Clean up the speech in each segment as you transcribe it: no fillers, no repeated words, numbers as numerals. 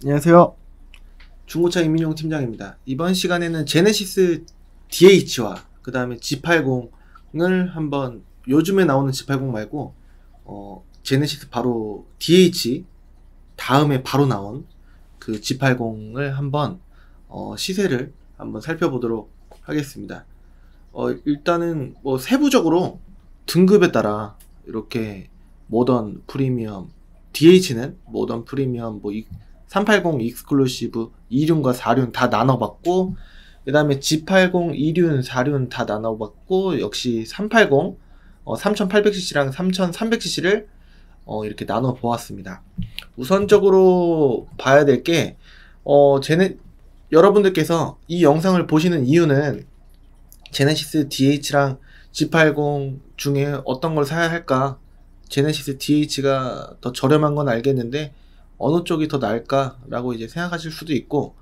안녕하세요. 중고차 이민용 팀장입니다. 이번 시간에는 제네시스 DH와 그 다음에 G80을 한번, 요즘에 나오는 G80 말고 제네시스 바로 DH 다음에 바로 나온 그 G80을 한번 시세를 한번 살펴보도록 하겠습니다. 일단은 뭐 세부적으로 등급에 따라 이렇게 모던, 프리미엄, DH는 모던, 프리미엄, 380 익스클루시브 2륜과 4륜 다 나눠봤고, 그 다음에 G80 2륜 4륜 다 나눠봤고, 역시 380 3800cc랑 3300cc를 이렇게 나눠 보았습니다. 우선적으로 봐야 될 게 여러분들께서 이 영상을 보시는 이유는 제네시스 DH랑 G80 중에 어떤 걸 사야 할까? 제네시스 DH가 더 저렴한 건 알겠는데 어느 쪽이 더 나을까? 라고 이제 생각하실 수도 있고,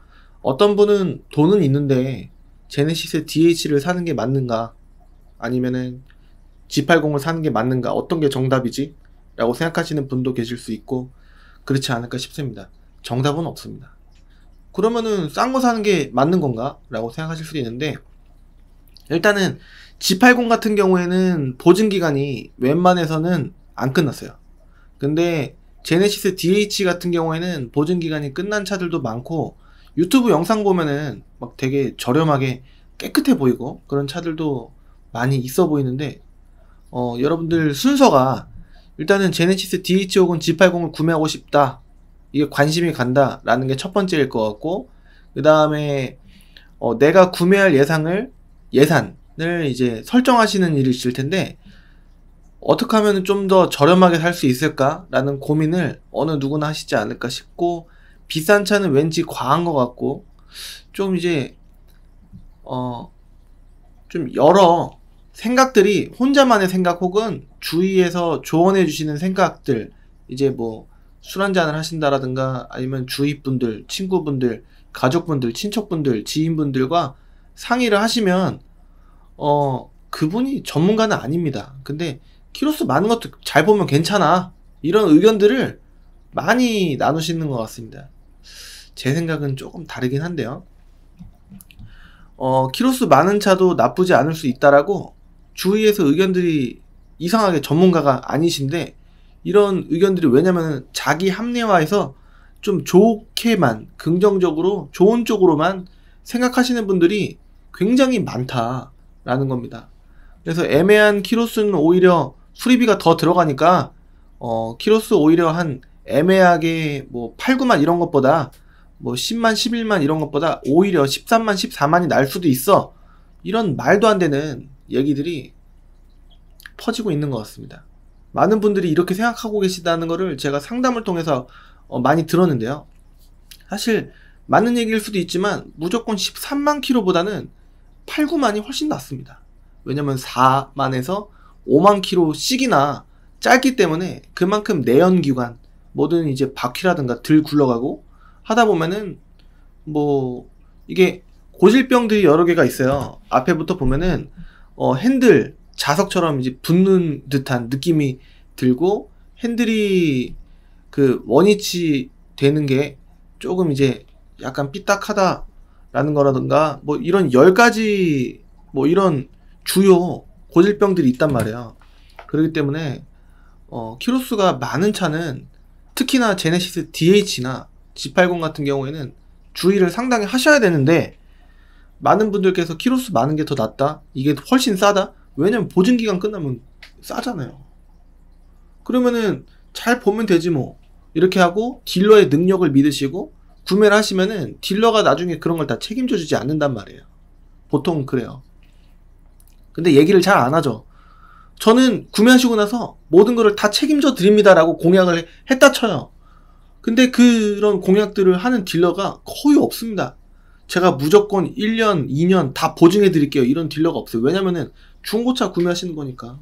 어떤 분은 돈은 있는데 제네시스 DH를 사는 게 맞는가? 아니면은 G80을 사는 게 맞는가? 어떤 게 정답이지? 라고 생각하시는 분도 계실 수 있고, 그렇지 않을까 싶습니다. 정답은 없습니다. 그러면은 싼 거 사는 게 맞는 건가? 라고 생각하실 수도 있는데, 일단은 G80 같은 경우에는 보증기간이 웬만해서는 안 끝났어요. 근데 제네시스 DH 같은 경우에는 보증기간이 끝난 차들도 많고, 유튜브 영상 보면은 막 되게 저렴하게 깨끗해 보이고 그런 차들도 많이 있어 보이는데, 여러분들 순서가 일단은 제네시스 DH 혹은 G80을 구매하고 싶다, 이게 관심이 간다 라는 게 첫 번째일 것 같고, 그 다음에 내가 구매할 예산을 이제 설정하시는 일이 있을 텐데, 어떻게 하면 좀 더 저렴하게 살 수 있을까? 라는 고민을 어느 누구나 하시지 않을까 싶고, 비싼 차는 왠지 과한 것 같고, 좀 이제, 좀 여러 생각들이, 혼자만의 생각 혹은 주위에서 조언해 주시는 생각들, 이제 뭐 술 한잔을 하신다라든가 아니면 주위 분들, 친구분들, 가족분들, 친척분들, 지인분들과 상의를 하시면 그분이 전문가는 아닙니다. 근데 키로수 많은 것도 잘 보면 괜찮아, 이런 의견들을 많이 나누시는 것 같습니다. 제 생각은 조금 다르긴 한데요. 키로수 많은 차도 나쁘지 않을 수 있다라고 주위에서 의견들이, 이상하게 전문가가 아니신데 이런 의견들이, 왜냐면 자기 합리화해서 좀 좋게만, 긍정적으로 좋은 쪽으로만 생각하시는 분들이 굉장히 많다라는 겁니다. 그래서 애매한 키로수는 오히려 수리비가 더 들어가니까 키로수 오히려 한 애매하게 뭐 8, 9만 이런 것보다, 뭐 10만, 11만 이런 것보다 오히려 13만, 14만이 날 수도 있어, 이런 말도 안 되는 얘기들이 퍼지고 있는 것 같습니다. 많은 분들이 이렇게 생각하고 계시다는 거를 제가 상담을 통해서 많이 들었는데요. 사실 맞는 얘기일 수도 있지만 무조건 13만 킬로보다는 8, 9만이 훨씬 낫습니다. 왜냐면 4만에서 5만 킬로씩이나 짧기 때문에 그만큼 내연기관, 뭐든 이제 바퀴라든가 들 굴러가고 하다 보면은, 뭐 이게 고질병들이 여러 개가 있어요. 앞에부터 보면은 핸들 자석처럼 이제 붙는 듯한 느낌이 들고, 핸들이 그 원위치 되는 게 조금 이제 약간 삐딱하다라는 거라든가, 뭐 이런 10가지 뭐 이런 주요 고질병들이 있단 말이에요. 그렇기 때문에 키로수가 많은 차는, 특히나 제네시스 DH나 G80 같은 경우에는 주의를 상당히 하셔야 되는데, 많은 분들께서 키로수 많은 게 더 낫다, 이게 훨씬 싸다, 왜냐면 보증기간 끝나면 싸잖아요. 그러면은 잘 보면 되지 뭐, 이렇게 하고 딜러의 능력을 믿으시고 구매를 하시면은 딜러가 나중에 그런 걸 다 책임져 주지 않는단 말이에요. 보통 그래요. 근데 얘기를 잘 안 하죠. 저는 구매하시고 나서 모든 거를 다 책임져 드립니다라고 공약을 했다 쳐요. 근데 그런 공약들을 하는 딜러가 거의 없습니다. 제가 무조건 1년, 2년 다 보증해 드릴게요, 이런 딜러가 없어요. 왜냐면은 중고차 구매하시는 거니까.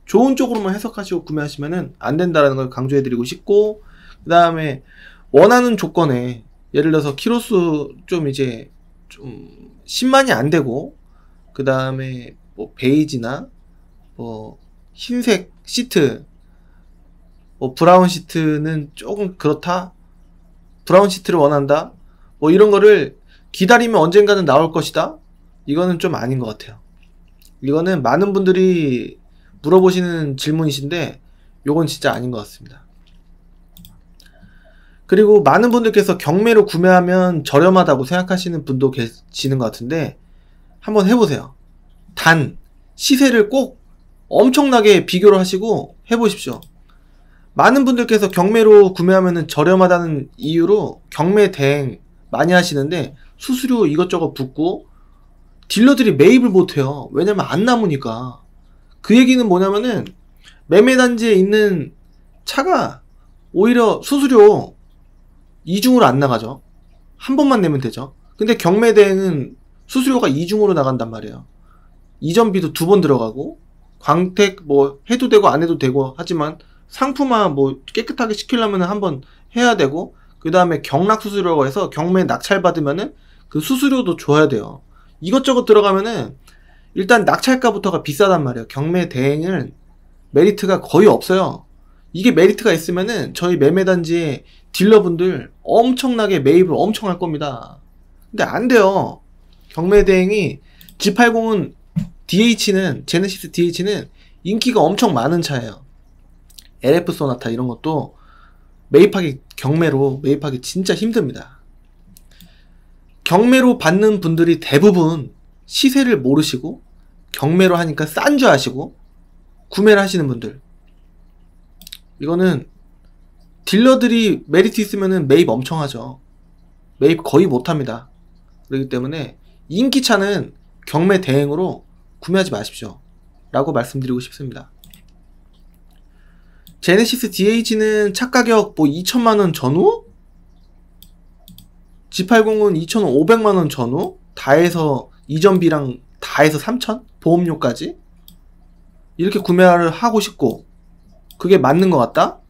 좋은 쪽으로만 해석하시고 구매하시면은 안 된다라는 걸 강조해 드리고 싶고, 그 다음에 원하는 조건에, 예를 들어서 키로수 좀 이제 좀 10만이 안 되고, 그 다음에 뭐 베이지나 뭐 흰색 시트, 뭐 브라운 시트는 조금 그렇다, 브라운 시트를 원한다. 뭐 이런 거를 기다리면 언젠가는 나올 것이다. 이거는 좀 아닌 것 같아요. 이거는 많은 분들이 물어보시는 질문이신데 요건 진짜 아닌 것 같습니다. 그리고 많은 분들께서 경매로 구매하면 저렴하다고 생각하시는 분도 계시는 것 같은데 한번 해보세요. 단 시세를 꼭 엄청나게 비교를 하시고 해보십시오. 많은 분들께서 경매로 구매하면 저렴하다는 이유로 경매 대행 많이 하시는데 수수료 이것저것 붙고 딜러들이 매입을 못해요. 왜냐면 안 남으니까. 그 얘기는 뭐냐면은 매매단지에 있는 차가 오히려 수수료 이중으로 안 나가죠. 한 번만 내면 되죠. 근데 경매 대행은 수수료가 이중으로 나간단 말이에요. 이전비도 2번 들어가고 광택 뭐 해도 되고 안 해도 되고 하지만 상품화 뭐 깨끗하게 시키려면 한번 해야 되고 그 다음에 경락 수수료라고 해서 경매 낙찰 받으면은 그 수수료도 줘야 돼요. 이것저것 들어가면은 일단 낙찰가부터가 비싸단 말이에요. 경매 대행은 메리트가 거의 없어요. 이게 메리트가 있으면은 저희 매매단지의 딜러분들 엄청나게 매입을 엄청 할 겁니다. 근데 안 돼요. 경매 대행이 G80은 DH는 제네시스 DH는 인기가 엄청 많은 차예요. LF 소나타 이런 것도 매입하기 경매로 매입하기 진짜 힘듭니다. 경매로 받는 분들이 대부분 시세를 모르시고 경매로 하니까 싼 줄 아시고 구매를 하시는 분들, 이거는 딜러들이 메리트 있으면은 매입 엄청 하죠. 매입 거의 못합니다. 그렇기 때문에 인기차는 경매 대행으로 구매하지 마십시오 라고 말씀드리고 싶습니다. 제네시스 DH는 차 가격 뭐 2천만원 전후? G80은 2,500만원 전후? 다 해서 이전비랑 다 해서 3천? 보험료까지? 이렇게 구매를 하고 싶고 그게 맞는 것 같다?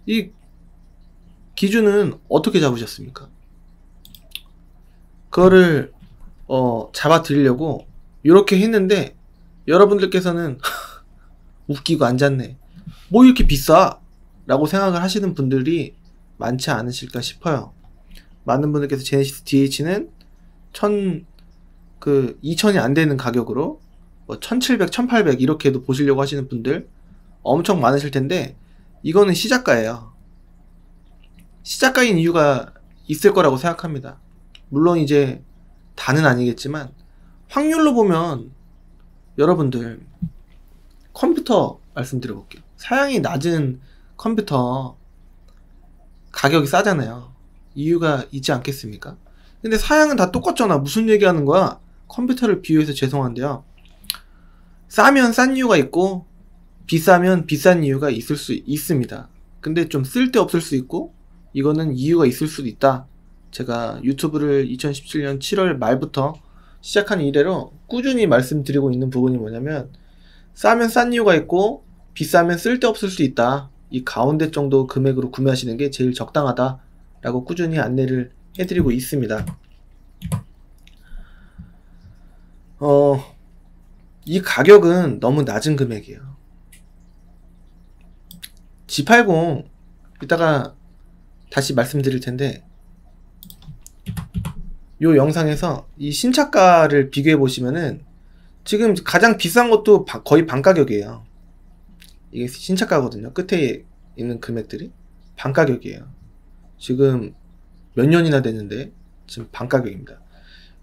이 기준은 어떻게 잡으셨습니까? 그거를 잡아 드리려고 이렇게 했는데 여러분들께서는 웃기고 앉았네. 뭐 이렇게 비싸? 라고 생각을 하시는 분들이 많지 않으실까 싶어요. 많은 분들께서 제네시스 DH는 2,000이 안 되는 가격으로 뭐 1,700, 1,800 이렇게도 보시려고 하시는 분들 엄청 많으실 텐데 이거는 시작가예요. 시작가인 이유가 있을 거라고 생각합니다. 물론 이제 다는 아니겠지만 확률로 보면 여러분들 컴퓨터 말씀드려볼게요. 사양이 낮은 컴퓨터 가격이 싸잖아요. 이유가 있지 않겠습니까? 근데 사양은 다 똑같잖아. 무슨 얘기하는 거야? 컴퓨터를 비유해서 죄송한데요. 싸면 싼 이유가 있고 비싸면 비싼 이유가 있을 수 있습니다. 근데 좀 쓸데없을 수 있고 이거는 이유가 있을 수도 있다. 제가 유튜브를 2017년 7월 말부터 시작한 이래로 꾸준히 말씀드리고 있는 부분이 뭐냐면 싸면 싼 이유가 있고 비싸면 쓸데없을 수 있다. 이 가운데 정도 금액으로 구매하시는 게 제일 적당하다 라고 꾸준히 안내를 해드리고 있습니다. 이 가격은 너무 낮은 금액이에요. G80 이따가 다시 말씀드릴 텐데 요 영상에서 이 신차가를 비교해 보시면은 지금 가장 비싼 것도 거의 반 가격이에요. 이게 신차가거든요. 끝에 있는 금액들이 반 가격이에요. 지금 몇 년이나 됐는데 지금 반 가격입니다.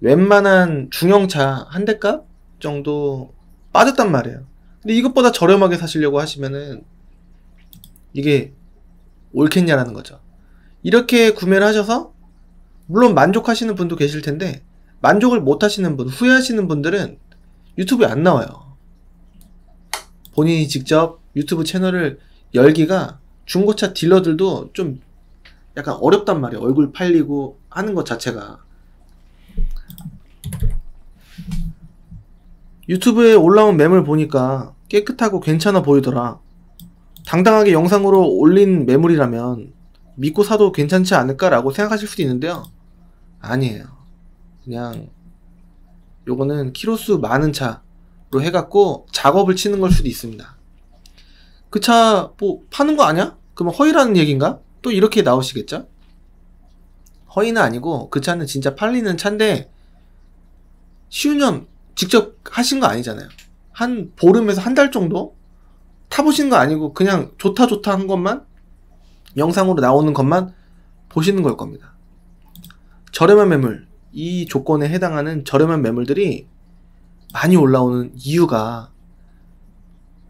웬만한 중형차 한 대값 정도 빠졌단 말이에요. 근데 이것보다 저렴하게 사시려고 하시면은 이게 옳겠냐라는 거죠. 이렇게 구매를 하셔서 물론 만족하시는 분도 계실 텐데 만족을 못 하시는 분, 후회하시는 분들은 유튜브에 안 나와요. 본인이 직접 유튜브 채널을 열기가 중고차 딜러들도 좀 약간 어렵단 말이에요. 얼굴 팔리고 하는 것 자체가. 유튜브에 올라온 매물 보니까 깨끗하고 괜찮아 보이더라. 당당하게 영상으로 올린 매물이라면 믿고 사도 괜찮지 않을까라고 생각하실 수도 있는데요. 아니에요. 그냥 요거는 키로수 많은 차로 해갖고 작업을 치는 걸 수도 있습니다. 그 차 뭐 파는 거 아니야? 그러면 허위라는 얘기인가? 또 이렇게 나오시겠죠? 허위는 아니고 그 차는 진짜 팔리는 차인데 시운전 직접 하신 거 아니잖아요. 한 보름에서 한 달 정도 타보신 거 아니고 그냥 좋다 한 것만 영상으로 나오는 것만 보시는 걸 겁니다. 저렴한 매물, 이 조건에 해당하는 저렴한 매물들이 많이 올라오는 이유가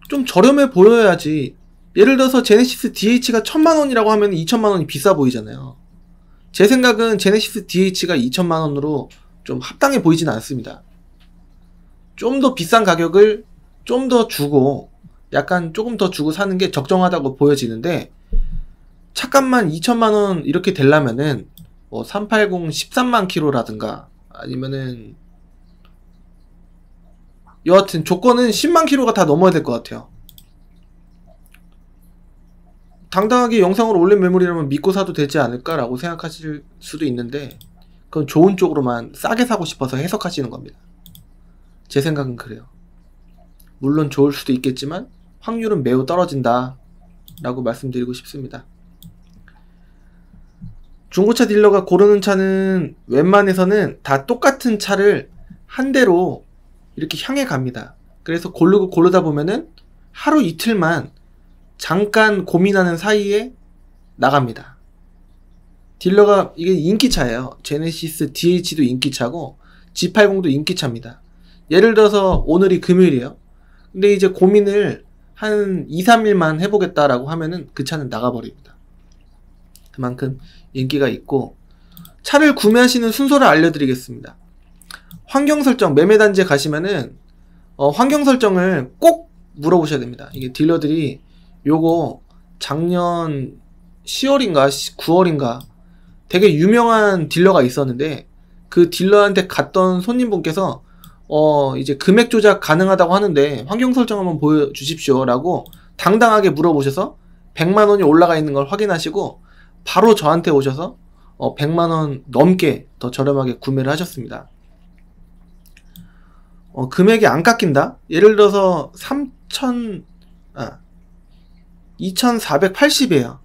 좀 저렴해 보여야지. 예를 들어서 제네시스 DH가 1000만원이라고 하면 2000만원이 비싸 보이잖아요. 제 생각은 제네시스 DH가 2000만원으로 좀 합당해 보이진 않습니다. 좀 더 비싼 가격을 좀 더 주고 약간 조금 더 주고 사는 게 적정하다고 보여지는데, 차값만 2000만원 이렇게 되려면은 뭐 380 13만 킬로라든가 아니면은 여하튼 조건은 10만 킬로가 다 넘어야 될 것 같아요. 당당하게 영상으로 올린 매물이라면 믿고 사도 되지 않을까라고 생각하실 수도 있는데, 그건 좋은 쪽으로만 싸게 사고 싶어서 해석하시는 겁니다. 제 생각은 그래요. 물론 좋을 수도 있겠지만 확률은 매우 떨어진다 라고 말씀드리고 싶습니다. 중고차 딜러가 고르는 차는 웬만해서는 다 똑같은 차를 한 대로 이렇게 향해 갑니다. 그래서 고르다 보면은 하루 이틀만 잠깐 고민하는 사이에 나갑니다. 딜러가, 이게 인기차예요. 제네시스 DH도 인기차고 G80도 인기차입니다. 예를 들어서 오늘이 금요일이에요. 근데 이제 고민을 한 2, 3일만 해보겠다라고 하면은 그 차는 나가버립니다. 그만큼 인기가 있고, 차를 구매하시는 순서를 알려드리겠습니다. 환경설정, 매매단지에 가시면은 환경설정을 꼭 물어보셔야 됩니다. 이게 딜러들이 요거 작년 10월인가 9월인가 되게 유명한 딜러가 있었는데, 그 딜러한테 갔던 손님분께서 이제 금액 조작 가능하다고 하는데 환경 설정 한번 보여주십시오 라고 당당하게 물어보셔서 100만원이 올라가 있는 걸 확인하시고 바로 저한테 오셔서 100만원 넘게 더 저렴하게 구매를 하셨습니다. 금액이 안 깎인다? 예를 들어서 2480이에요.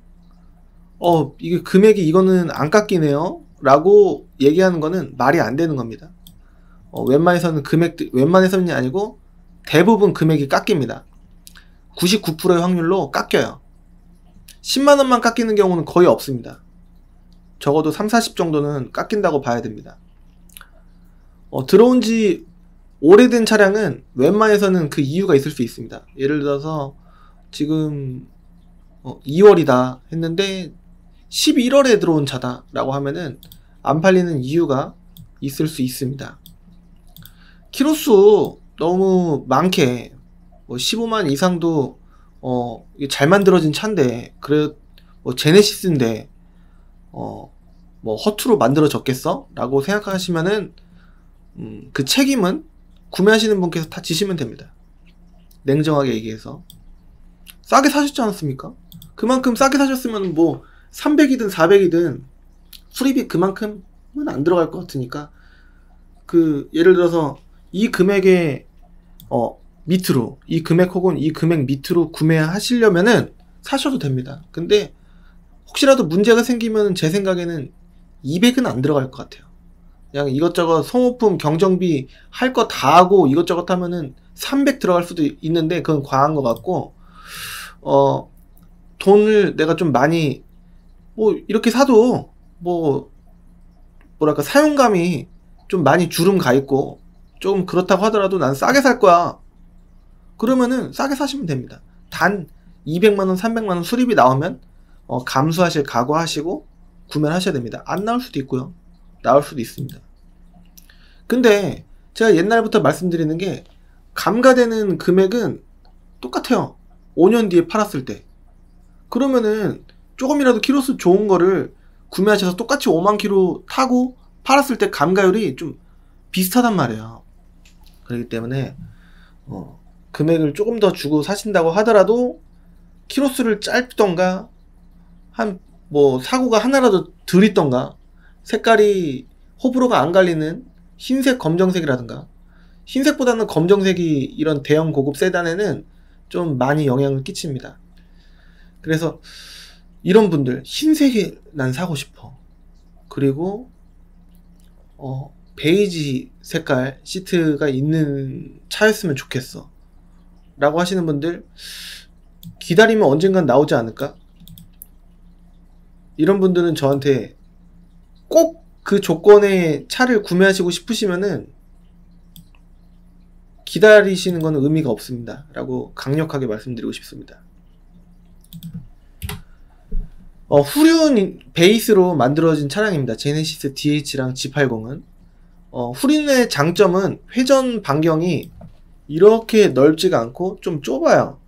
이게 금액이 이거는 안 깎이네요 라고 얘기하는 거는 말이 안 되는 겁니다. 웬만해서는 아니고 대부분 금액이 깎입니다. 99%의 확률로 깎여요. 10만원만 깎이는 경우는 거의 없습니다. 적어도 3, 40 정도는 깎인다고 봐야 됩니다. 들어온 지 오래된 차량은 웬만해서는 그 이유가 있을 수 있습니다. 예를 들어서 지금 2월이다 했는데 11월에 들어온 차다 라고 하면은 안 팔리는 이유가 있을 수 있습니다. 키로수 너무 많게 15만 이상도 잘 만들어진 차인데, 그래 제네시스인데 허투루 만들어졌겠어? 라고 생각하시면은 그 책임은 구매하시는 분께서 다 지시면 됩니다. 냉정하게 얘기해서 싸게 사셨지 않았습니까? 그만큼 싸게 사셨으면 뭐 300이든 400이든 수리비 그만큼은 안 들어갈 것 같으니까, 예를 들어서 이 금액의 밑으로, 이 금액 혹은 이 금액 밑으로 구매하시려면은 사셔도 됩니다. 근데 혹시라도 문제가 생기면 제 생각에는 200은 안 들어갈 것 같아요. 그냥 이것저것 소모품, 경정비 할 거 다 하고 이것저것 하면은 300 들어갈 수도 있는데 그건 과한 것 같고, 돈을 내가 좀 많이 이렇게 사도 뭐랄까 사용감이 좀 많이 주름 가 있고 좀 그렇다고 하더라도 난 싸게 살 거야. 그러면은 싸게 사시면 됩니다. 단 200만원, 300만원 수리비 나오면 감수하실 각오하시고 구매를 하셔야 됩니다. 안 나올 수도 있고요. 나올 수도 있습니다. 근데 제가 옛날부터 말씀드리는 게, 감가되는 금액은 똑같아요. 5년 뒤에 팔았을 때. 그러면은 조금이라도 키로수 좋은 거를 구매하셔서 똑같이 5만 킬로 타고 팔았을 때 감가율이 좀 비슷하단 말이에요. 그렇기 때문에 금액을 조금 더 주고 사신다고 하더라도 키로수를 짧던가 사고가 하나라도 덜 있던가, 색깔이 호불호가 안 갈리는 흰색, 검정색이라든가, 흰색보다는 검정색이 이런 대형 고급 세단에는 좀 많이 영향을 끼칩니다. 그래서 이런 분들 흰색이 난 사고 싶어. 그리고 베이지 색깔 시트가 있는 차였으면 좋겠어 라고 하시는 분들, 기다리면 언젠간 나오지 않을까? 이런 분들은 저한테 꼭 그 조건의 차를 구매하시고 싶으시면은 기다리시는 건 의미가 없습니다 라고 강력하게 말씀드리고 싶습니다. 후륜 베이스로 만들어진 차량입니다. 제네시스 DH랑 G80은. 후륜의 장점은 회전 반경이 이렇게 넓지가 않고 좀 좁아요.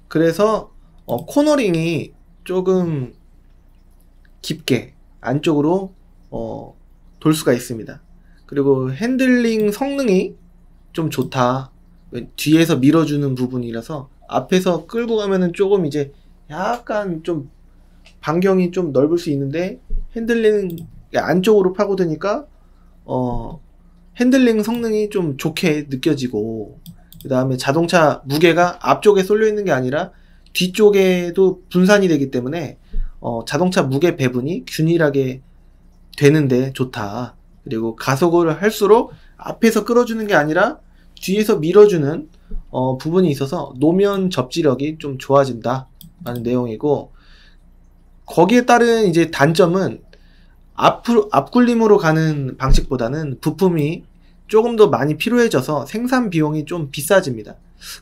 그래서 코너링이 조금 깊게 안쪽으로 돌 수가 있습니다. 그리고 핸들링 성능이 좀 좋다. 뒤에서 밀어주는 부분이라서 앞에서 끌고 가면은 조금 이제 약간 좀 반경이 좀 넓을 수 있는데, 핸들링 안쪽으로 파고드니까 핸들링 성능이 좀 좋게 느껴지고, 그 다음에 자동차 무게가 앞쪽에 쏠려 있는 게 아니라 뒤쪽에도 분산이 되기 때문에 자동차 무게 배분이 균일하게 되는데 좋다. 그리고 가속을 할수록 앞에서 끌어주는 게 아니라 뒤에서 밀어주는 부분이 있어서 노면 접지력이 좀 좋아진다 라는 내용이고, 거기에 따른 이제 단점은 앞굴림으로 가는 방식보다는 부품이 조금 더 많이 필요해져서 생산 비용이 좀 비싸집니다.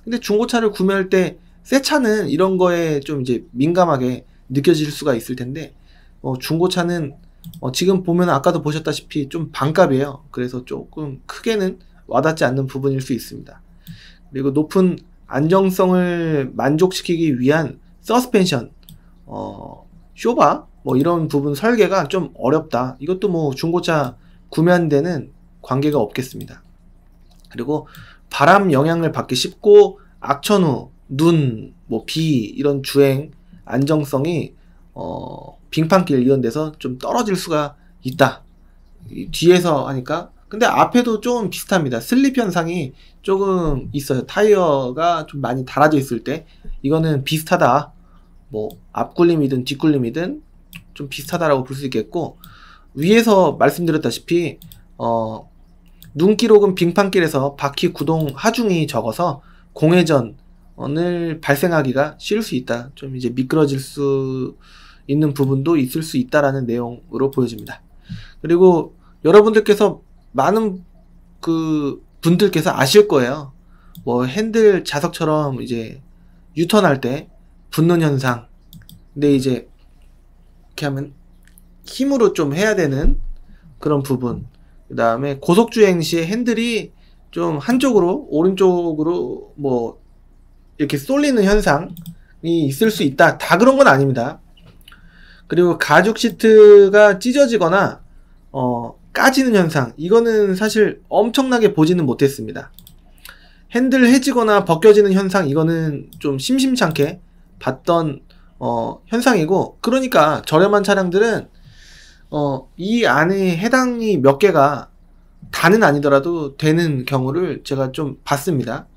근데 중고차를 구매할 때 새 차는 이런 거에 좀 이제 민감하게 느껴질 수가 있을 텐데, 중고차는 지금 보면 아까도 보셨다시피 좀 반값이에요. 그래서 조금 크게는 와닿지 않는 부분일 수 있습니다. 그리고 높은 안정성을 만족시키기 위한 서스펜션, 쇼바 뭐 이런 부분 설계가 좀 어렵다. 이것도 뭐 중고차 구매한 데는 관계가 없겠습니다. 그리고 바람 영향을 받기 쉽고 악천후, 눈, 뭐 비 이런 주행 안정성이 빙판길 이런 데서 좀 떨어질 수가 있다. 뒤에서 하니까. 근데 앞에도 좀 비슷합니다. 슬립 현상이 조금 있어요. 타이어가 좀 많이 닳아져 있을 때 이거는 비슷하다. 뭐 앞굴림이든 뒷굴림이든 좀 비슷하다라고 볼 수 있겠고, 위에서 말씀드렸다시피 눈길 혹은 빙판길에서 바퀴 구동 하중이 적어서 공회전을 발생하기가 쉬울 수 있다. 좀 이제 미끄러질 수 있는 부분도 있을 수 있다라는 내용으로 보여집니다. 그리고 여러분들께서 많은 그 분들께서 아실 거예요. 뭐 핸들 자석처럼 이제 유턴할 때 붙는 현상. 근데 이제 이렇게 하면 힘으로 좀 해야 되는 그런 부분. 그 다음에 고속주행 시에 핸들이 좀 한쪽으로 오른쪽으로 뭐 이렇게 쏠리는 현상이 있을 수 있다. 다 그런 건 아닙니다. 그리고 가죽 시트가 찢어지거나 까지는 현상, 이거는 사실 엄청나게 보지는 못했습니다. 핸들 해지거나 벗겨지는 현상, 이거는 좀 심심찮게 봤던 현상이고, 그러니까 저렴한 차량들은 이 안에 해당이 몇 개가 다는 아니더라도 되는 경우를 제가 좀 봤습니다.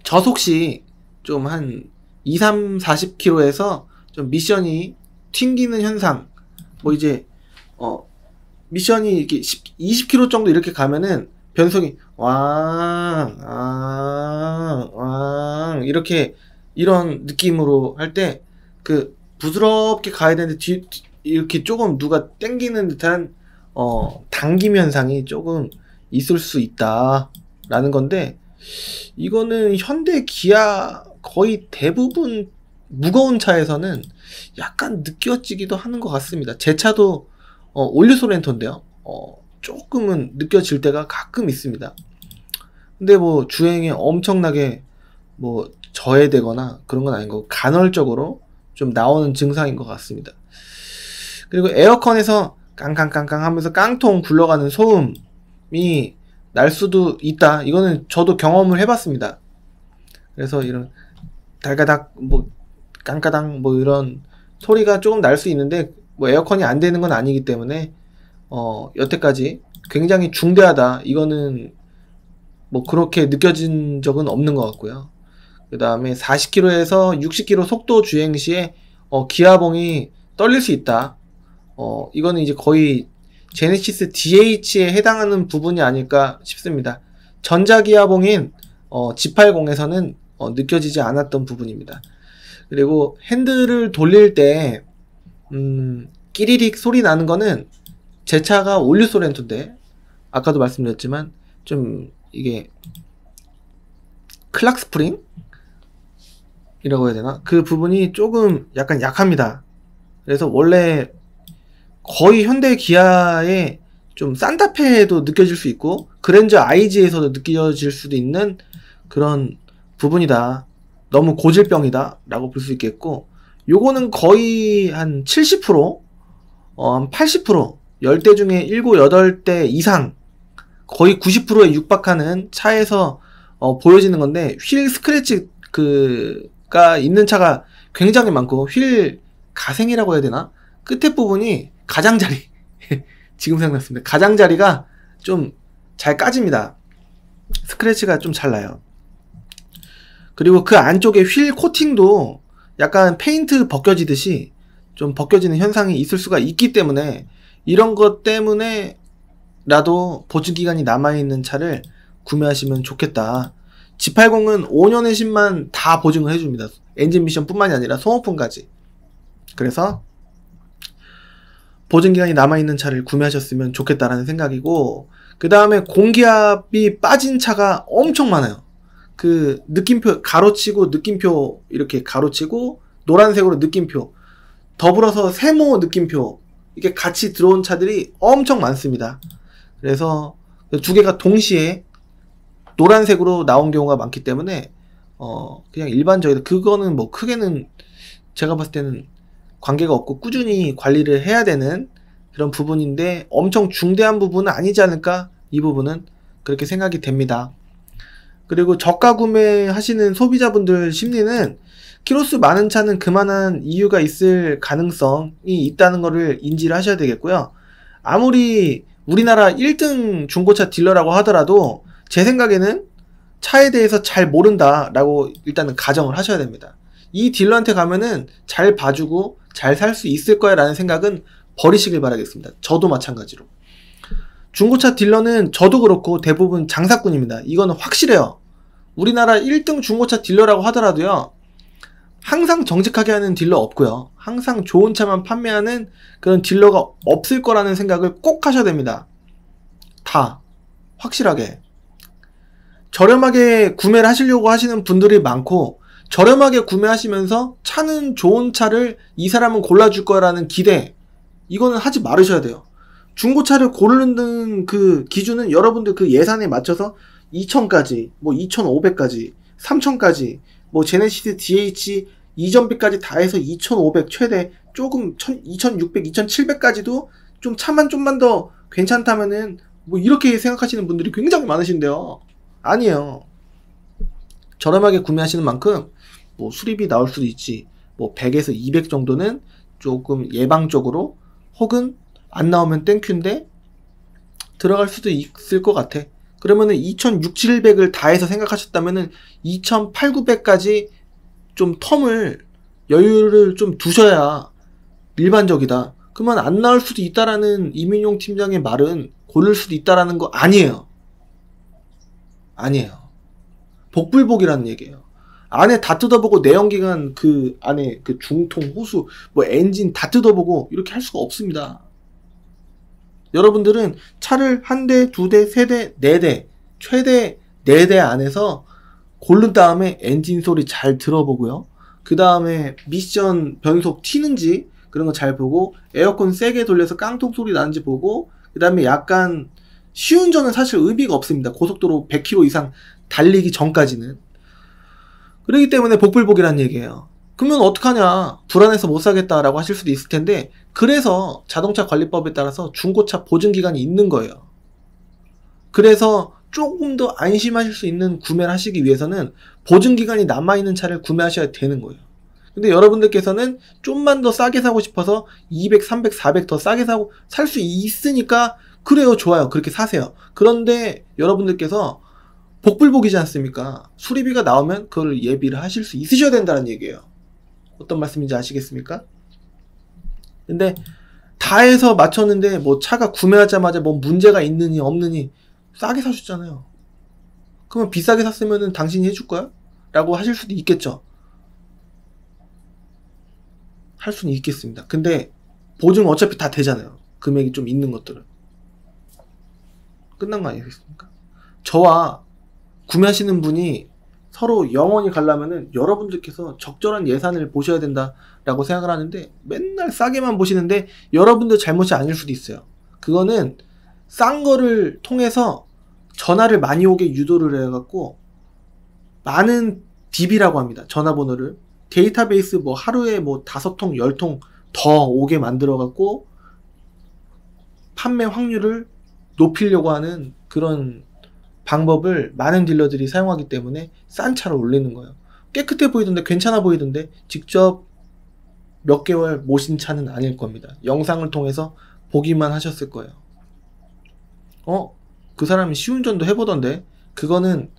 저속시 좀 한 2, 3, 40km에서 좀 미션이 튕기는 현상, 뭐 이제 미션이 이렇게 20km 정도 이렇게 가면은 변속이 왕 이렇게 이런 느낌으로 할 때 그 부드럽게 가야 되는데 이렇게 조금 누가 땡기는 듯한 당김 현상이 조금 있을 수 있다 라는 건데, 이거는 현대 기아 거의 대부분 무거운 차에서는 약간 느껴지기도 하는 것 같습니다. 제 차도 올류 소렌토인데요, 조금은 느껴질 때가 가끔 있습니다. 근데 뭐 주행에 엄청나게 뭐 저해되거나 그런 건 아닌 거고, 간헐적으로 좀 나오는 증상인 것 같습니다. 그리고 에어컨에서 깡깡깡깡 하면서 깡통 굴러가는 소음이 날 수도 있다. 이거는 저도 경험을 해봤습니다. 그래서 이런 달가닥 뭐 깡까당 뭐 이런 소리가 조금 날 수 있는데, 뭐 에어컨이 안 되는 건 아니기 때문에 여태까지 굉장히 중대하다, 이거는 뭐 그렇게 느껴진 적은 없는 것 같고요. 그 다음에 40km에서 60km 속도 주행 시에 기아봉이 떨릴 수 있다. 이거는 이제 거의 제네시스 DH에 해당하는 부분이 아닐까 싶습니다. 전자기아봉인 G80에서는 느껴지지 않았던 부분입니다. 그리고 핸들을 돌릴 때 끼리릭 소리 나는 거는 제 차가 올류 소렌토인데 아까도 말씀드렸지만 좀 이게 클락 스프링? 이라고 해야 되나? 그 부분이 조금 약간 약합니다. 그래서 원래 거의 현대 기아의 좀 산타페에도 느껴질 수 있고 그랜저 IG에서도 느껴질 수도 있는 그런 부분이다. 너무 고질병이다 라고 볼 수 있겠고, 요거는 거의 한 70%, 한 80%, 10대 중에 7, 8대 이상 거의 90%에 육박하는 차에서 보여지는 건데, 휠 스크래치가 있는 차가 굉장히 많고, 휠 가생이라고 해야 되나? 끝에 부분이 가장자리 지금 생각났습니다. 가장자리가 좀 잘 까집니다. 스크래치가 좀 잘 나요. 그리고 그 안쪽에 휠 코팅도 약간 페인트 벗겨지듯이 좀 벗겨지는 현상이 있을 수가 있기 때문에, 이런 것 때문에 라도 보증기간이 남아있는 차를 구매하시면 좋겠다. G80은 5년의 신만 다 보증을 해줍니다. 엔진 미션 뿐만이 아니라 소모품까지. 그래서 보증기간이 남아있는 차를 구매하셨으면 좋겠다라는 생각이고, 그 다음에 공기압이 빠진 차가 엄청 많아요. 그 느낌표 가로치고, 느낌표 이렇게 가로치고, 노란색으로 느낌표, 더불어서 세모 느낌표, 이게 같이 들어온 차들이 엄청 많습니다. 그래서 두 개가 동시에 노란색으로 나온 경우가 많기 때문에 그냥 일반적이다. 그거는 뭐 크게는 제가 봤을 때는 관계가 없고 꾸준히 관리를 해야 되는 그런 부분인데, 엄청 중대한 부분은 아니지 않을까, 이 부분은 그렇게 생각이 됩니다. 그리고 저가 구매하시는 소비자분들 심리는 키로수 많은 차는 그만한 이유가 있을 가능성이 있다는 것을 인지를 하셔야 되겠고요. 아무리 우리나라 1등 중고차 딜러라고 하더라도 제 생각에는 차에 대해서 잘 모른다라고 일단은 가정을 하셔야 됩니다. 이 딜러한테 가면은 잘 봐주고 잘 살 수 있을 거야 라는 생각은 버리시길 바라겠습니다. 저도 마찬가지로. 중고차 딜러는 저도 그렇고 대부분 장사꾼입니다. 이거는 확실해요. 우리나라 1등 중고차 딜러라고 하더라도요, 항상 정직하게 하는 딜러 없고요, 항상 좋은 차만 판매하는 그런 딜러가 없을 거라는 생각을 꼭 하셔야 됩니다. 다 확실하게. 저렴하게 구매를 하시려고 하시는 분들이 많고, 저렴하게 구매하시면서 차는 좋은 차를 이 사람은 골라줄 거라는 기대, 이거는 하지 말으셔야 돼요. 중고차를 고르는 그 기준은 여러분들 그 예산에 맞춰서 2,000까지, 뭐 2,500까지, 3,000까지, 뭐 제네시스 DH 이전비까지 다 해서 2,500 최대, 조금 2,600, 2,700까지도 좀 차만 좀만 더 괜찮다면은 뭐 이렇게 생각하시는 분들이 굉장히 많으신데요. 아니에요. 저렴하게 구매하시는 만큼 뭐 수리비 나올 수도 있지, 뭐 100에서 200 정도는 조금 예방적으로, 혹은 안 나오면 땡큐인데 들어갈 수도 있을 것 같아. 그러면은 2,600, 700을 다 해서 생각하셨다면은 2,800, 900까지 좀 텀을, 여유를 좀 두셔야 일반적이다. 그러면 안 나올 수도 있다라는 이민용 팀장의 말은 고를 수도 있다라는 거 아니에요. 아니에요. 복불복이라는 얘기예요. 안에 다 뜯어보고 내연기관 그 안에 그 중통, 호수, 뭐 엔진 다 뜯어보고 이렇게 할 수가 없습니다. 여러분들은 차를 한 대, 두 대, 세 대, 네 대, 최대 4대 안에서 고른 다음에 엔진 소리 잘 들어보고요. 그 다음에 미션 변속 튀는지 그런 거 잘 보고, 에어컨 세게 돌려서 깡통 소리 나는지 보고, 그 다음에 약간 시운전은 사실 의미가 없습니다. 고속도로 100km 이상 달리기 전까지는. 그렇기 때문에 복불복이라는 얘기예요. 그러면 어떡하냐, 불안해서 못 사겠다라고 하실 수도 있을 텐데, 그래서 자동차 관리법에 따라서 중고차 보증기간이 있는 거예요. 그래서 조금 더 안심하실 수 있는 구매를 하시기 위해서는 보증기간이 남아있는 차를 구매하셔야 되는 거예요. 근데 여러분들께서는 좀만 더 싸게 사고 싶어서 200, 300, 400 더 싸게 살 수 있으니까 그래요, 좋아요, 그렇게 사세요. 그런데 여러분들께서 복불복이지 않습니까? 수리비가 나오면 그걸 예비를 하실 수 있으셔야 된다는 얘기예요. 어떤 말씀인지 아시겠습니까? 근데 다 해서 맞췄는데 뭐 차가 구매하자마자 뭐 문제가 있느니 없느니 싸게 사셨잖아요. 그러면 비싸게 샀으면은 당신이 해줄 거야? 라고 하실 수도 있겠죠. 할 수는 있겠습니다. 근데 보증 어차피 다 되잖아요. 금액이 좀 있는 것들은. 끝난 거 아니겠습니까? 저와 구매하시는 분이 서로 영원히 가려면은 여러분들께서 적절한 예산을 보셔야 된다라고 생각을 하는데 맨날 싸게만 보시는데 여러분들 잘못이 아닐 수도 있어요. 그거는 싼 거를 통해서 전화를 많이 오게 유도를 해갖고 많은 DB라고 합니다. 전화번호를 데이터베이스 뭐 하루에 뭐 5통 10통 더 오게 만들어갖고 판매 확률을 높이려고 하는 그런 방법을 많은 딜러들이 사용하기 때문에 싼 차를 올리는 거예요. 깨끗해 보이던데 괜찮아 보이던데 직접 몇 개월 모신 차는 아닐 겁니다. 영상을 통해서 보기만 하셨을 거예요. 그 사람이 시운전도 해보던데 그거는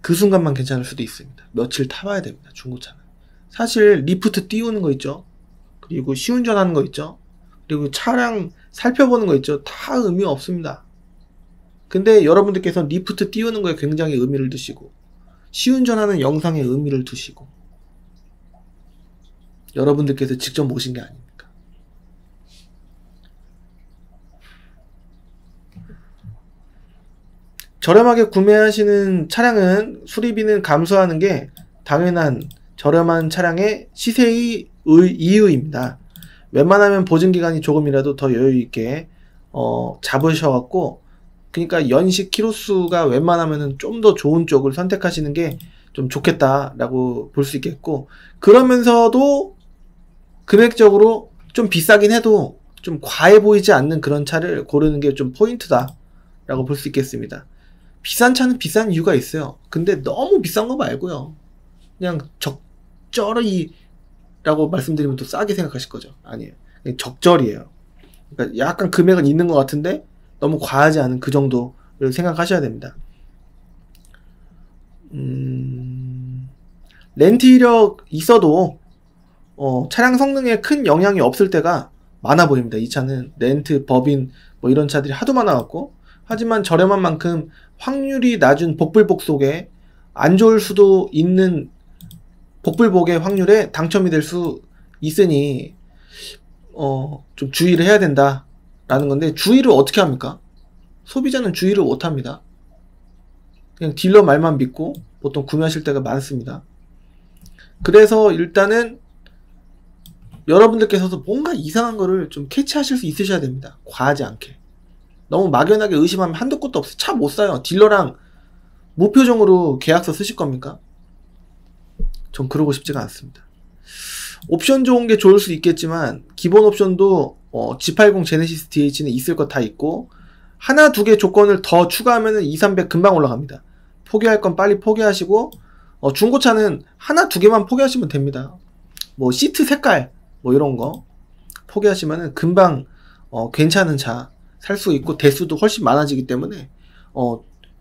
그 순간만 괜찮을 수도 있습니다. 며칠 타봐야 됩니다. 중고차는. 사실 리프트 띄우는 거 있죠. 그리고 시운전하는 거 있죠. 그리고 차량 살펴보는 거 있죠. 다 의미 없습니다. 근데 여러분들께서 리프트 띄우는 거에 굉장히 의미를 두시고 시운전하는 영상에 의미를 두시고 여러분들께서 직접 모신 게 아닙니까? 저렴하게 구매하시는 차량은 수리비는 감소하는 게 당연한 저렴한 차량의 시세의 이유입니다. 웬만하면 보증기간이 조금이라도 더 여유있게 잡으셔갖고 그러니까 연식 키로수가 웬만하면은 좀 더 좋은 쪽을 선택하시는 게 좀 좋겠다라고 볼 수 있겠고 그러면서도 금액적으로 좀 비싸긴 해도 좀 과해 보이지 않는 그런 차를 고르는 게 좀 포인트다라고 볼 수 있겠습니다. 비싼 차는 비싼 이유가 있어요. 근데 너무 비싼 거 말고요. 그냥 적절히 라고 말씀드리면 또 싸게 생각하실 거죠. 아니에요. 그냥 적절이에요. 그러니까 약간 금액은 있는 것 같은데 너무 과하지 않은 그 정도를 생각하셔야 됩니다. 렌트 이력 있어도 차량 성능에 큰 영향이 없을 때가 많아 보입니다. 이 차는 렌트, 법인 뭐 이런 차들이 하도 많아갖고 하지만 저렴한 만큼 확률이 낮은 복불복 속에 안 좋을 수도 있는 복불복의 확률에 당첨이 될 수 있으니 좀 주의를 해야 된다라는 건데 주의를 어떻게 합니까? 소비자는 주의를 못합니다. 그냥 딜러 말만 믿고 보통 구매하실 때가 많습니다. 그래서 일단은 여러분들께서도 뭔가 이상한 거를 좀 캐치하실 수 있으셔야 됩니다. 과하지 않게. 너무 막연하게 의심하면 한도 끝도 없어요. 차 못 사요. 딜러랑 무표정으로 계약서 쓰실 겁니까? 전 그러고 싶지가 않습니다. 옵션 좋은 게 좋을 수 있겠지만 기본 옵션도 G80 제네시스 DH는 있을 거 다 있고 하나 두 개 조건을 더 추가하면 2,300 금방 올라갑니다. 포기할 건 빨리 포기하시고 중고차는 하나 두 개만 포기하시면 됩니다. 뭐 시트 색깔 뭐 이런 거 포기하시면 금방 괜찮은 차 살 수 있고 대수도 훨씬 많아지기 때문에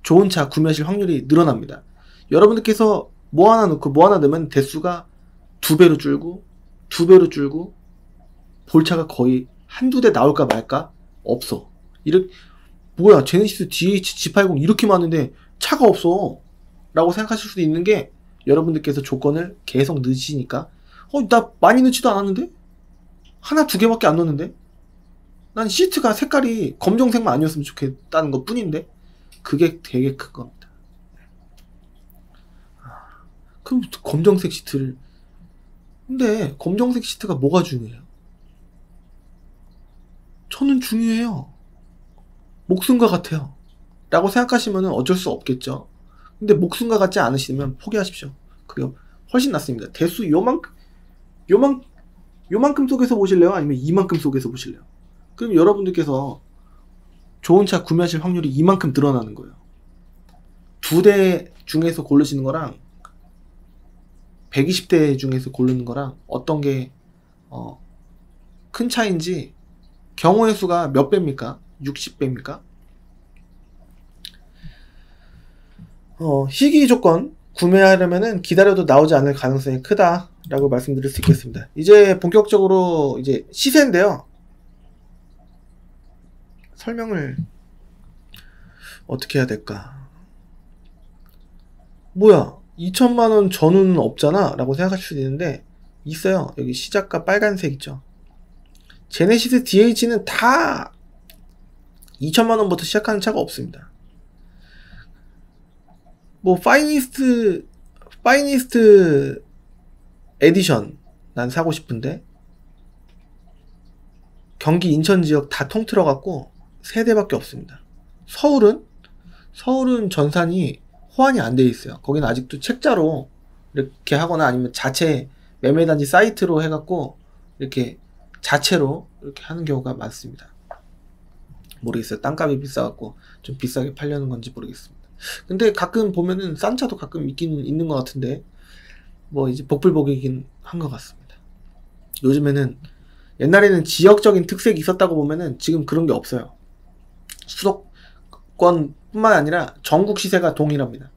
좋은 차 구매하실 확률이 늘어납니다. 여러분들께서 뭐 하나 넣고 뭐 하나 넣으면 대수가 2배로 줄고 2배로 줄고 볼차가 거의 한두 대 나올까 말까 없어. 뭐야 제네시스 DH G80 이렇게 많은데 차가 없어 라고 생각하실 수도 있는 게 여러분들께서 조건을 계속 넣으시니까 나 많이 넣지도 않았는데? 하나 두 개밖에 안 넣었는데? 난 시트가 색깔이 검정색만 아니었으면 좋겠다는 것 뿐인데 그게 되게 큰 겁니다. 그럼 검정색 시트를 근데 검정색 시트가 뭐가 중요해요? 저는 중요해요. 목숨과 같아요 라고 생각하시면 어쩔 수 없겠죠. 근데 목숨과 같지 않으시면 포기하십시오. 그게 훨씬 낫습니다. 대수 요만큼 속에서 보실래요? 아니면 이만큼 속에서 보실래요? 그럼 여러분들께서 좋은 차 구매하실 확률이 이만큼 늘어나는 거예요. 2대 중에서 고르시는 거랑 120대 중에서 고르는 거랑 어떤 게 큰 차인지 경우의 수가 몇 배입니까? 60배입니까? 희귀 조건 구매하려면은 기다려도 나오지 않을 가능성이 크다라고 말씀드릴 수 있겠습니다. 이제 본격적으로 이제 시세인데요. 설명을 어떻게 해야 될까? 뭐야, 2천만원 전후는 없잖아 라고 생각하실 수도 있는데 있어요. 여기 시작가 빨간색 있죠. 제네시스 DH는 다 2천만원부터 시작하는 차가 없습니다. 뭐 파이니스트 에디션 난 사고 싶은데 경기 인천 지역 다 통틀어 갖고 3대밖에 없습니다. 서울은 전산이 호환이 안 돼 있어요. 거기는 아직도 책자로 이렇게 하거나 아니면 자체 매매단지 사이트로 해갖고 이렇게 자체로 이렇게 하는 경우가 많습니다. 모르겠어요. 땅값이 비싸갖고 좀 비싸게 팔려는 건지 모르겠습니다. 근데 가끔 보면은 싼 차도 가끔 있긴 있는 것 같은데 뭐 이제 복불복이긴 한 것 같습니다. 요즘에는 옛날에는 지역적인 특색이 있었다고 보면은 지금 그런 게 없어요. 수도권 뿐만 아니라 전국 시세가 동일합니다.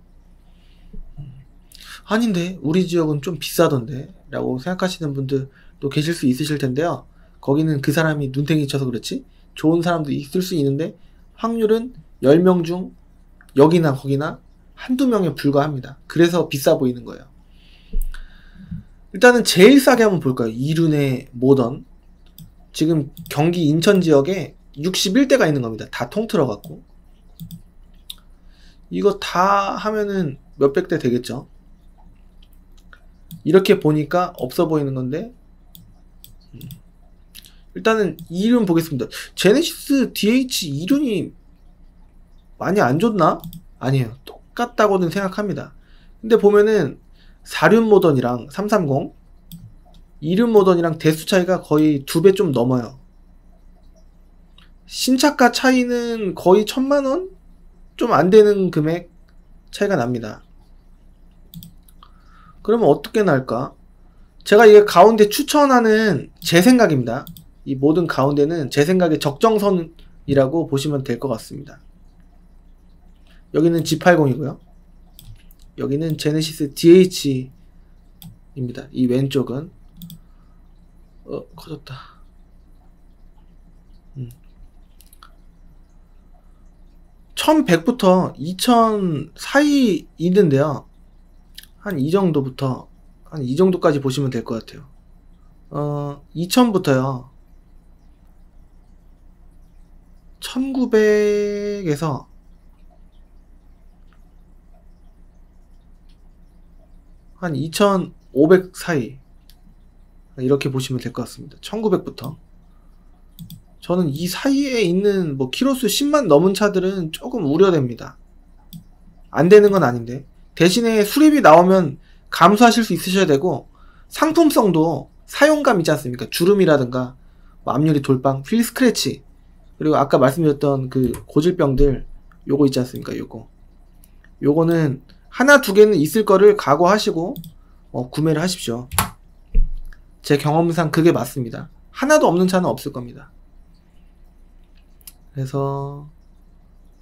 아닌데 우리 지역은 좀 비싸던데 라고 생각하시는 분들도 계실 수 있으실 텐데요. 거기는 그 사람이 눈탱이 쳐서 그렇지 좋은 사람도 있을 수 있는데 확률은 10명 중 여기나 거기나 한두 명에 불과합니다. 그래서 비싸 보이는 거예요. 일단은 제일 싸게 한번 볼까요? 이륜의 모던. 지금 경기 인천 지역에 61대가 있는 겁니다. 다 통틀어 갖고. 이거 다 하면은 몇백 대 되겠죠. 이렇게 보니까 없어 보이는 건데 일단은 이륜 보겠습니다. 제네시스 DH 이륜이 많이 안 좋나? 아니에요. 똑같다고는 생각합니다. 근데 보면은 4륜 모던이랑 330 2륜 모던이랑 대수 차이가 거의 2배 좀 넘어요. 신차가 차이는 거의 1000만원? 좀 안 되는 금액 차이가 납니다. 그러면 어떻게 날까? 제가 이게 가운데 추천하는 제 생각입니다. 이 모든 가운데는 제 생각의 적정선이라고 보시면 될 것 같습니다. 여기는 G80이고요. 여기는 제네시스 DH입니다. 이 왼쪽은 커졌다. 1100부터 2000 사이 있는데요. 한 이 정도부터 한 이 정도까지 보시면 될 것 같아요. 2000부터요. 1900에서 한 2500 사이 이렇게 보시면 될 것 같습니다. 1900부터 저는 이 사이에 있는 뭐 키로수 10만 넘은 차들은 조금 우려됩니다. 안 되는 건 아닌데 대신에 수리비 나오면 감수하실 수 있으셔야 되고 상품성도 사용감 있지 않습니까? 주름이라든가 뭐 앞유리 돌빵, 휠 스크래치 그리고 아까 말씀드렸던 그 고질병들 요거 있지 않습니까? 요거는 하나 두 개는 있을 거를 각오하시고 구매를 하십시오. 제 경험상 그게 맞습니다. 하나도 없는 차는 없을 겁니다. 그래서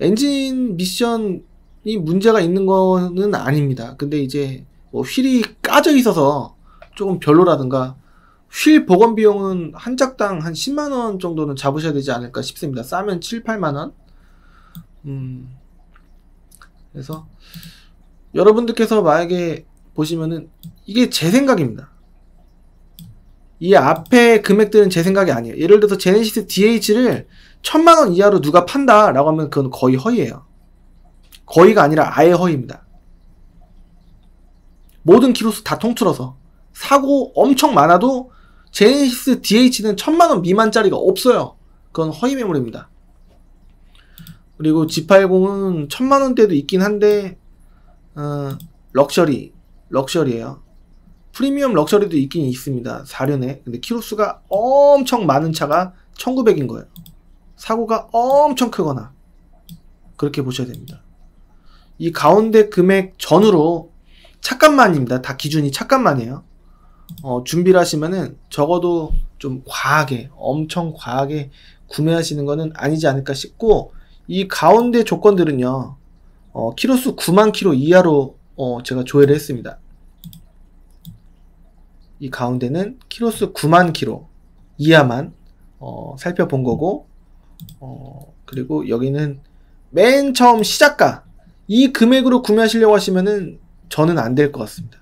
엔진 미션이 문제가 있는 거는 아닙니다. 근데 이제 뭐 휠이 까져 있어서 조금 별로라든가 휠 복원 비용은 한 짝당 한 10만원 정도는 잡으셔야 되지 않을까 싶습니다. 싸면 7, 8만원. 그래서 여러분들께서 만약에 보시면은 이게 제 생각입니다. 이 앞에 금액들은 제 생각이 아니에요. 예를 들어서 제네시스 DH를 1000만원 이하로 누가 판다 라고 하면 그건 거의 허위예요. 거의가 아니라 아예 허위입니다. 모든 키로수 다 통틀어서 사고 엄청 많아도 제네시스 DH는 1000만원 미만짜리가 없어요. 그건 허위 매물입니다. 그리고 G80은 1000만원대도 있긴 한데 럭셔리예요. 프리미엄 럭셔리도 있긴 있습니다. 4륜에. 근데 키로수가 엄청 많은 차가 1900인 거예요. 사고가 엄청 크거나 그렇게 보셔야 됩니다. 이 가운데 금액 전후로 차값만입니다. 다 기준이 차값만이에요. 준비를 하시면은 적어도 좀 과하게 엄청 과하게 구매하시는 거는 아니지 않을까 싶고 이 가운데 조건들은요 키로수 9만 키로 이하로 제가 조회를 했습니다. 이 가운데는 키로수 9만 키로 이하만 살펴본 거고, 그리고 여기는 맨 처음 시작가, 이 금액으로 구매하시려고 하시면은 저는 안 될 것 같습니다.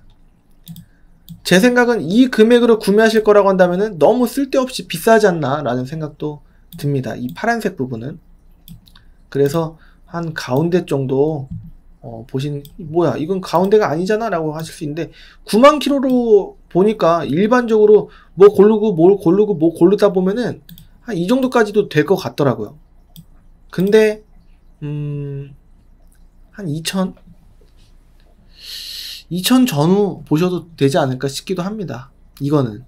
제 생각은 이 금액으로 구매하실 거라고 한다면은 너무 쓸데없이 비싸지 않나 라는 생각도 듭니다. 이 파란색 부분은. 그래서 한 가운데 정도 뭐야 이건 가운데가 아니잖아 라고 하실 수 있는데, 9만 킬로로 보니까 일반적으로 뭐 고르다 보면은 한 이 정도까지도 될 것 같더라고요. 근데 한 2000 전후 보셔도 되지 않을까 싶기도 합니다. 이거는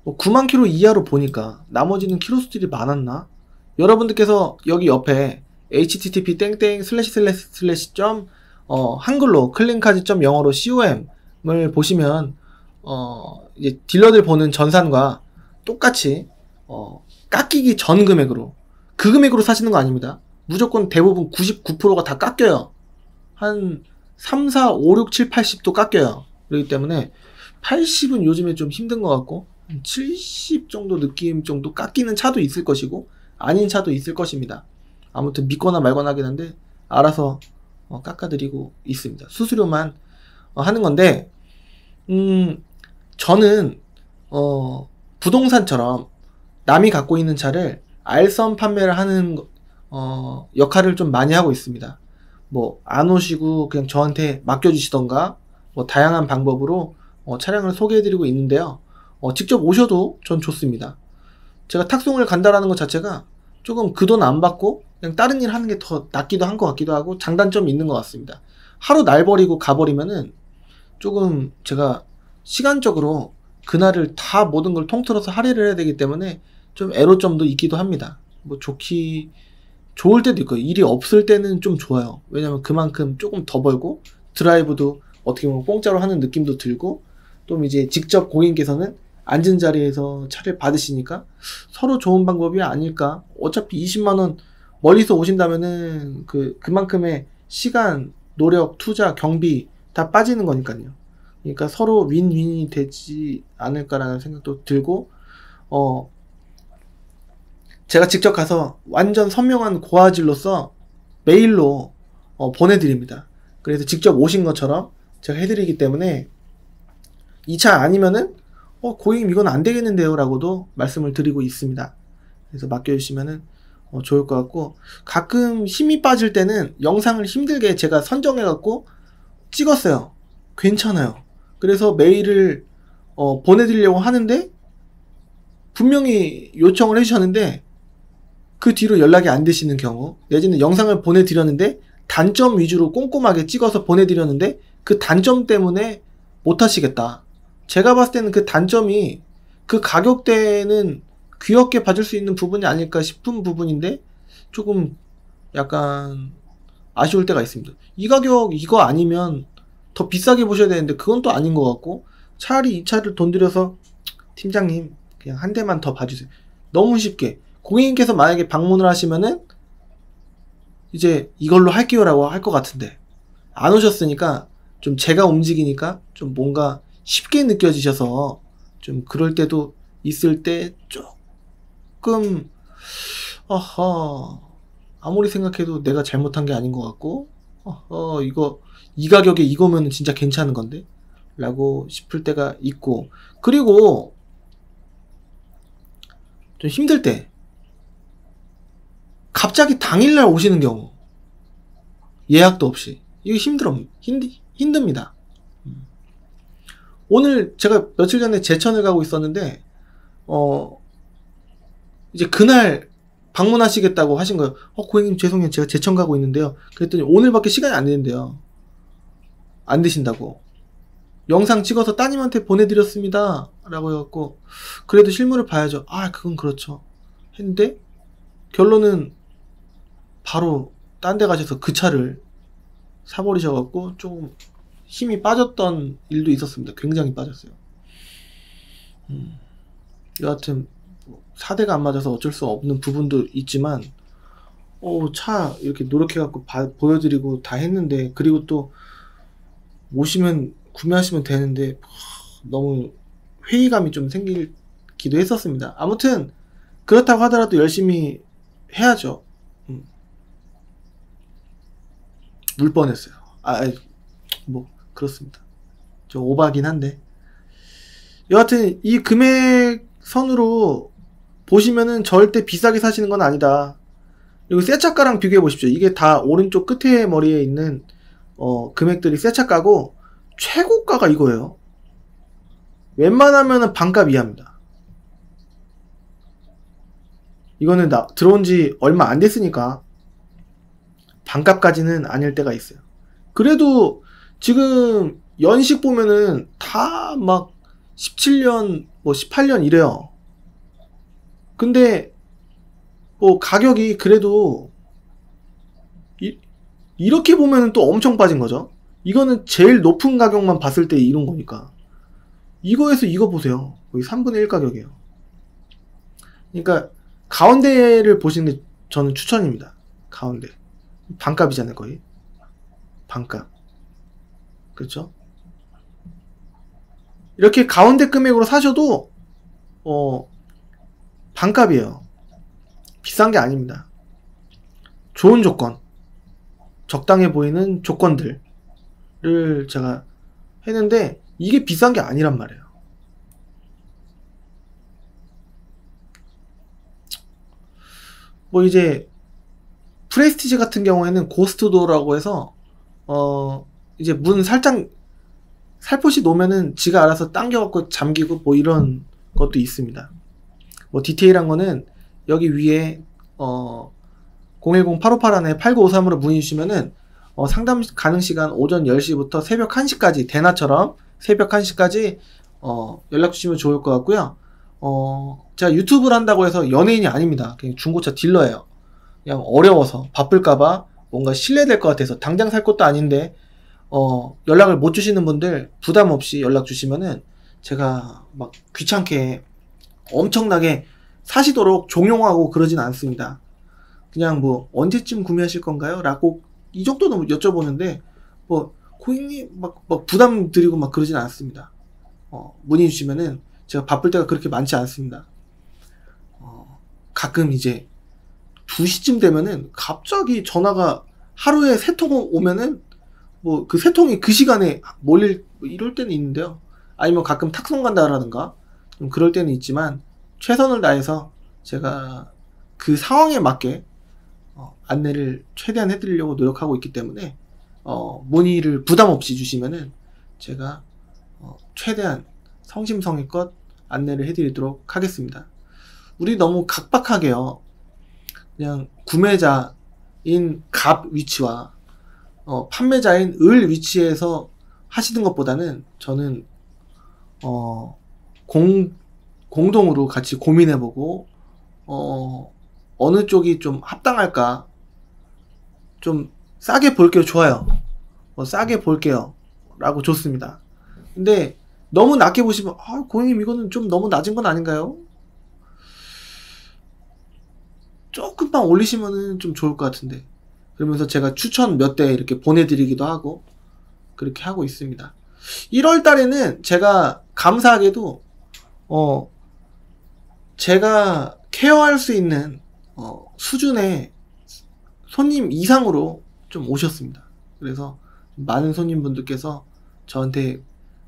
9만 킬로 이하로 보니까 나머지는 키로수들이 많았나? 여러분들께서 여기 옆에 http:// 한글로 클린카지.영어로 com을 보시면 이제 딜러들 보는 전산과 똑같이 깎이기 전 금액으로, 그 금액으로 사시는 거 아닙니다. 무조건 대부분 99%가 다 깎여요. 한 3, 4, 5, 6, 7, 80도 깎여요. 그렇기 때문에 80은 요즘에 좀 힘든 것 같고, 70 정도 느낌 정도 깎이는 차도 있을 것이고 아닌 차도 있을 것입니다. 아무튼 믿거나 말거나 하긴 한데 알아서 깎아드리고 있습니다. 수수료만 하는 건데, 저는 부동산처럼 남이 갖고 있는 차를 알선 판매를 하는 역할을 좀 많이 하고 있습니다. 뭐 안 오시고 그냥 저한테 맡겨주시던가 뭐 다양한 방법으로 차량을 소개해드리고 있는데요. 직접 오셔도 전 좋습니다. 제가 탁송을 간다라는 것 자체가 조금 그 돈 안 받고 그냥 다른 일 하는 게 더 낫기도 한 것 같기도 하고 장단점이 있는 것 같습니다. 하루 날 버리고 가버리면은 조금 제가 시간적으로 그날을 다 모든 걸 통틀어서 할애를 해야 되기 때문에 좀 애로점도 있기도 합니다. 뭐 좋을 때도 있고 일이 없을 때는 좀 좋아요. 왜냐면 그만큼 조금 더 벌고 드라이브도 어떻게 보면 공짜로 하는 느낌도 들고, 또 이제 직접 고객님께서는 앉은 자리에서 차를 받으시니까 서로 좋은 방법이 아닐까. 어차피 20만원 멀리서 오신다면은 그만큼의 시간, 노력, 투자, 경비 다 빠지는 거니까요. 그러니까 서로 윈윈이 되지 않을까라는 생각도 들고, 제가 직접 가서 완전 선명한 고화질로서 메일로 보내드립니다. 그래서 직접 오신 것처럼 제가 해드리기 때문에 이 차 아니면은 고객님 이건 안 되겠는데요 라고도 말씀을 드리고 있습니다. 그래서 맡겨주시면은 좋을 것 같고, 가끔 힘이 빠질 때는 영상을 힘들게 제가 선정해 갖고 찍었어요. 괜찮아요. 그래서 메일을 보내드리려고 하는데 분명히 요청을 해주셨는데 그 뒤로 연락이 안 되시는 경우, 내지는 영상을 보내드렸는데 단점 위주로 꼼꼼하게 찍어서 보내드렸는데 그 단점 때문에 못하시겠다. 제가 봤을 때는 그 단점이 그 가격대는 귀엽게 봐줄 수 있는 부분이 아닐까 싶은 부분인데 조금 약간 아쉬울 때가 있습니다. 이 가격 이거 아니면 더 비싸게 보셔야 되는데 그건 또 아닌 것 같고, 차라리 이 차를 돈 들여서 팀장님 그냥 한 대만 더 봐주세요. 너무 쉽게 고객님께서 만약에 방문을 하시면은 이제 이걸로 할게요 라고 할 것 같은데 안 오셨으니까 좀 제가 움직이니까 좀 뭔가 쉽게 느껴지셔서 좀 그럴 때도 있을 때 조금 아무리 생각해도 내가 잘못한 게 아닌 것 같고 이거 이 가격에 이거면 진짜 괜찮은 건데 라고 싶을 때가 있고, 그리고 좀 힘들 때 갑자기 당일날 오시는 경우, 예약도 없이, 이거 힘듭니다. 오늘 제가 며칠 전에 제천을 가고 있었는데 이제 그날 방문하시겠다고 하신 거예요. 고객님 죄송해요, 제가 제천 가고 있는데요. 그랬더니 오늘밖에 시간이 안 되는데요. 안 되신다고. 영상 찍어서 따님한테 보내드렸습니다 라고 해갖고, 그래도 실물을 봐야죠. 그건 그렇죠 했는데 결론은 바로 딴 데 가셔서 그 차를 사버리셔갖고 조금 힘이 빠졌던 일도 있었습니다. 굉장히 빠졌어요. 여하튼 4대가 안 맞아서 어쩔 수 없는 부분도 있지만 차 이렇게 노력해갖고 보여드리고 다 했는데, 그리고 또 오시면 구매하시면 되는데 너무 회의감이 좀 생기기도 했었습니다. 아무튼 그렇다고 하더라도 열심히 해야죠. 울 뻔했어요. 뭐 그렇습니다. 좀 오바긴 한데, 여하튼 이 금액 선으로 보시면은 절대 비싸게 사시는 건 아니다. 그리고 새 차가랑 비교해 보십시오. 이게 다 오른쪽 끝에 머리에 있는 금액들이 새 차가고, 최고가가 이거예요. 웬만하면은 반값 이하입니다. 이거는 들어온 지 얼마 안 됐으니까 반값까지는 아닐 때가 있어요. 그래도 지금 연식 보면은 다 막 17년, 뭐 18년 이래요. 근데 뭐 가격이 그래도 이렇게 보면은 또 엄청 빠진 거죠. 이거는 제일 높은 가격만 봤을 때 이런 거니까. 이거에서 이거 보세요. 거의 3분의 1 가격이에요. 그러니까 가운데를 보시는 게 저는 추천입니다. 가운데. 반값이잖아요, 거의. 반값. 그렇죠? 이렇게 가운데 금액으로 사셔도 반값이에요. 비싼 게 아닙니다. 좋은 조건, 적당해 보이는 조건들을 제가 했는데 이게 비싼 게 아니란 말이에요. 뭐 이제 프레스티지 같은 경우에는 고스트도어라고 해서 이제 문 살짝 살포시 놓으면은 지가 알아서 당겨갖고 잠기고 뭐 이런 것도 있습니다. 뭐 디테일한 거는 여기 위에 010-858-8953으로 문의 주시면은 상담 가능 시간 오전 10시부터 새벽 1시까지, 대나처럼 새벽 1시까지 연락 주시면 좋을 것 같고요. 제가 유튜브를 한다고 해서 연예인이 아닙니다. 그냥 중고차 딜러예요. 그냥 어려워서, 바쁠까봐, 뭔가 신뢰될 것 같아서, 당장 살 것도 아닌데 연락을 못 주시는 분들 부담 없이 연락 주시면은 제가 막 귀찮게 엄청나게 사시도록 종용하고 그러진 않습니다. 그냥 뭐 언제쯤 구매하실 건가요? 라고 이 정도는 여쭤보는데, 뭐 고객님 막 부담 드리고 막 그러진 않습니다. 문의 주시면은 제가 바쁠 때가 그렇게 많지 않습니다. 가끔 이제 2시쯤 되면은 갑자기 전화가 하루에 3통 오면은 뭐 그 3통이 그 시간에 몰릴 이럴 때는 있는데요. 아니면 가끔 탁송 간다라든가 좀 그럴 때는 있지만, 최선을 다해서 제가 그 상황에 맞게 안내를 최대한 해드리려고 노력하고 있기 때문에 문의를 부담 없이 주시면은 제가 최대한 성심성의껏 안내를 해드리도록 하겠습니다. 우리 너무 각박하게요. 그냥 구매자인 갑 위치와 판매자인 을 위치에서 하시는 것보다는 저는 공동으로 같이 고민해보고 어느 쪽이 좀 합당할까, 좀 싸게 볼게요. 좋아요. 싸게 볼게요 라고 좋습니다. 근데 너무 낮게 보시면 고객님 이거는 좀 너무 낮은 건 아닌가요? 조금만 올리시면은 좀 좋을 것 같은데, 그러면서 제가 추천 몇 대 이렇게 보내드리기도 하고 그렇게 하고 있습니다. 1월 달에는 제가 감사하게도 제가 케어할 수 있는 수준의 손님 이상으로 좀 오셨습니다. 그래서 많은 손님분들께서 저한테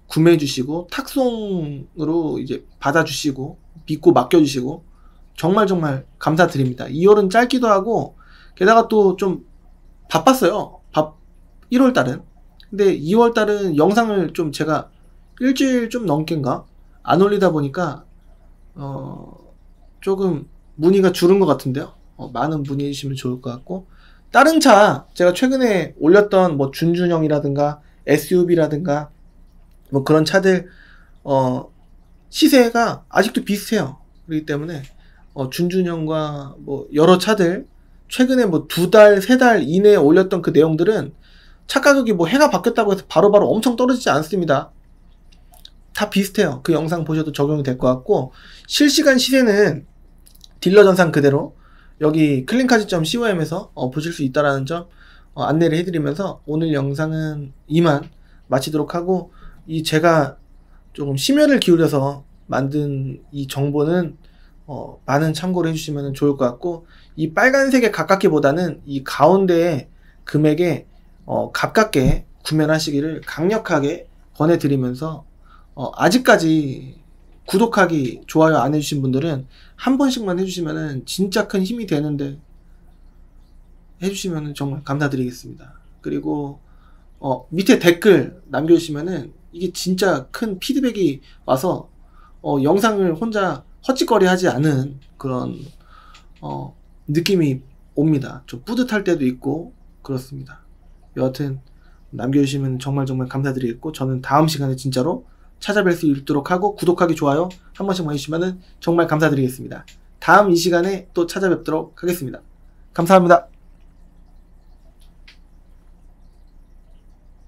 구매해 주시고 탁송으로 이제 받아주시고 믿고 맡겨주시고 정말 감사드립니다. 2월은 짧기도 하고 게다가 또 좀 바빴어요. 1월 달은. 근데 2월 달은 영상을 좀 제가 일주일 좀 넘게인가 안 올리다 보니까 조금 문의가 줄은 것 같은데요. 많은 문의해 주시면 좋을 것 같고, 다른 차 제가 최근에 올렸던 뭐 준준형이라든가 SUV라든가 뭐 그런 차들 시세가 아직도 비슷해요. 그렇기 때문에 준준형과 뭐 여러 차들 최근에 뭐 2달, 3달 이내에 올렸던 그 내용들은 차 가격이 뭐 해가 바뀌었다고 해서 바로바로 엄청 떨어지지 않습니다. 다 비슷해요. 그 영상 보셔도 적용이 될 것 같고, 실시간 시세는 딜러 전산 그대로 여기 클린카지.com에서 보실 수 있다라는 점 안내를 해드리면서 오늘 영상은 이만 마치도록 하고, 이 제가 조금 심혈을 기울여서 만든 이 정보는 많은 참고를 해주시면 좋을 것 같고, 이 빨간색에 가깝기보다는 이 가운데에 금액에 가깝게 구매를 하시기를 강력하게 권해드리면서, 아직까지 구독하기, 좋아요 안 해주신 분들은 한 번씩만 해주시면은 진짜 큰 힘이 되는데 해주시면은 정말 감사드리겠습니다. 그리고 밑에 댓글 남겨주시면은 이게 진짜 큰 피드백이 와서 영상을 혼자 헛짓거리 하지 않은 그런 느낌이 옵니다. 좀 뿌듯할 때도 있고 그렇습니다. 여하튼 남겨주시면 정말 감사드리겠고, 저는 다음 시간에 진짜로 찾아뵐 수 있도록 하고, 구독하기, 좋아요 한 번씩만 해주시면 정말 감사드리겠습니다. 다음 이 시간에 또 찾아뵙도록 하겠습니다. 감사합니다.